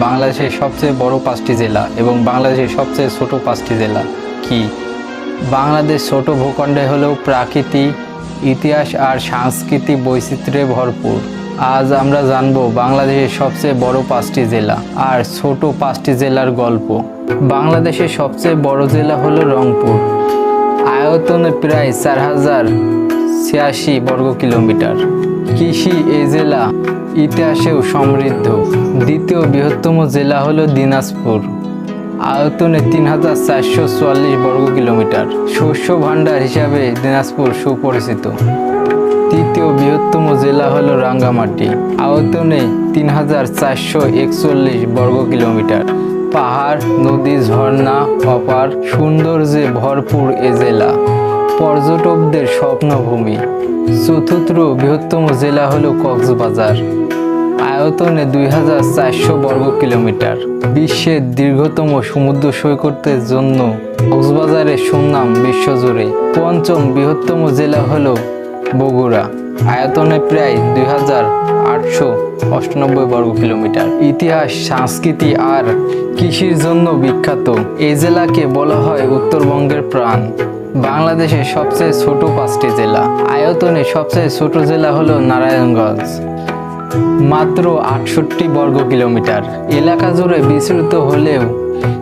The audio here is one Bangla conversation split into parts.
বাংলাদেশের সবচেয়ে বড় 5টি জেলা এবং বাংলাদেশের সবচেয়ে ছোট 5টি জেলা কি? বাংলাদেশ ছোট ভূখণ্ডে হলেও প্রাকৃতিক, ইতিহাস আর সাংস্কৃতিক বৈচিত্র্যে ভরপুর। আজ আমরা জানব বাংলাদেশের সবচেয়ে বড় 5টি জেলা আর ছোট 5টি জেলার গল্প। বাংলাদেশের সবচেয়ে বড় জেলা হলো রংপুর। আয়তনে প্রায় 4086 বর্গ কিলোমিটার। কৃষি এই জেলা ইতিহাসেও সমৃদ্ধ। দ্বিতীয় বৃহত্তম জেলা হলো দিনাজপুর। আয়তনে 3444 বর্গ কিলোমিটার। শস্য ভাণ্ডার হিসাবে দিনাজপুর সুপরিচিত। তৃতীয় বৃহত্তম জেলা হলো রাঙ্গামাটি। আয়তনে 3441 বর্গ কিলোমিটার। পাহাড়, নদী, ঝর্ণা, অপার সৌন্দর্যে ভরপুর এ জেলা পর্যটকদের স্বপ্নভূমি। চতুর্থ বৃহত্তম জেলা হলো কক্সবাজার। আয়তনে 2400 বর্গ কিলোমিটার। বিশ্বের দীর্ঘতম সমুদ্র সৈকতের জন্য কক্সবাজারের সুনাম বিশ্বজুড়ে। পঞ্চম বৃহত্তম জেলা হলো বগুড়া। আয়তনে প্রায় 2898 বর্গ কিলোমিটার। ইতিহাস, সংস্কৃতি আর কৃষির জন্য বিখ্যাত এই জেলাকে বলা হয় উত্তরবঙ্গের প্রাণ। বাংলাদেশের সবচেয়ে ছোট 5টি জেলা। আয়তনে সবচেয়ে ছোট জেলা হলো নারায়ণগঞ্জ, মাত্র 68 বর্গ কিলোমিটার। এলাকা জুড়ে বিস্তৃত হলেও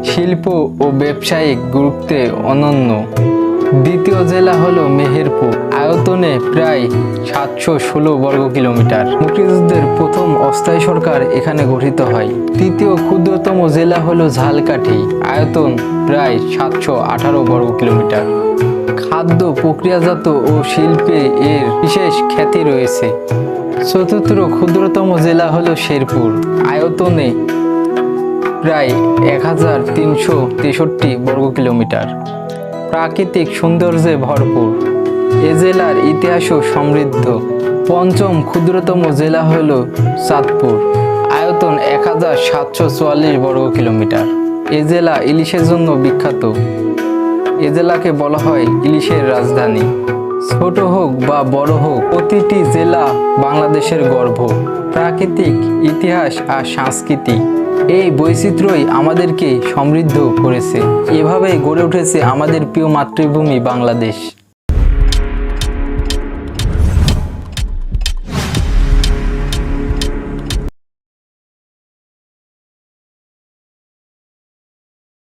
শিল্প ও ব্যবসায়িক গুরুত্বে অনন্য। দ্বিতীয় জেলা হলো মেহেরপুর। আয়তনে প্রায় 716 বর্গ কিলোমিটার। মুক্তিযুদ্ধের প্রথম অস্থায়ী সরকার এখানে গঠিত হয়। তৃতীয় ক্ষুদ্রতম জেলা হলো ঝালকাঠি। আয়তন প্রায় 718 বর্গ কিলোমিটার। খাদ্য প্রক্রিয়াজাত ও শিল্পে এর বিশেষ খ্যাতি রয়েছে। চতুর্থ ক্ষুদ্রতম জেলা হলো শেরপুর। আয়তনে প্রায় 1363 বর্গ কিলোমিটার। প্রাকৃতিক সৌন্দর্যে ভরপুর এ জেলার ইতিহাসও সমৃদ্ধ। পঞ্চম ক্ষুদ্রতম জেলা হল চাঁদপুর। আয়তন 1744 বর্গ কিলোমিটার। এ জেলা ইলিশের জন্য বিখ্যাত। এ জেলাকে বলা হয় ইলিশের রাজধানী। ছোট হোক বা বড় হোক, প্রতিটি জেলা বাংলাদেশের গর্ব। প্রাকৃতিক, ইতিহাস আর সংস্কৃতি এই বৈচিত্র্যই আমাদেরকে সমৃদ্ধ করেছে। এভাবেই গড়ে উঠেছে আমাদের প্রিয় মাতৃভূমি বাংলাদেশ।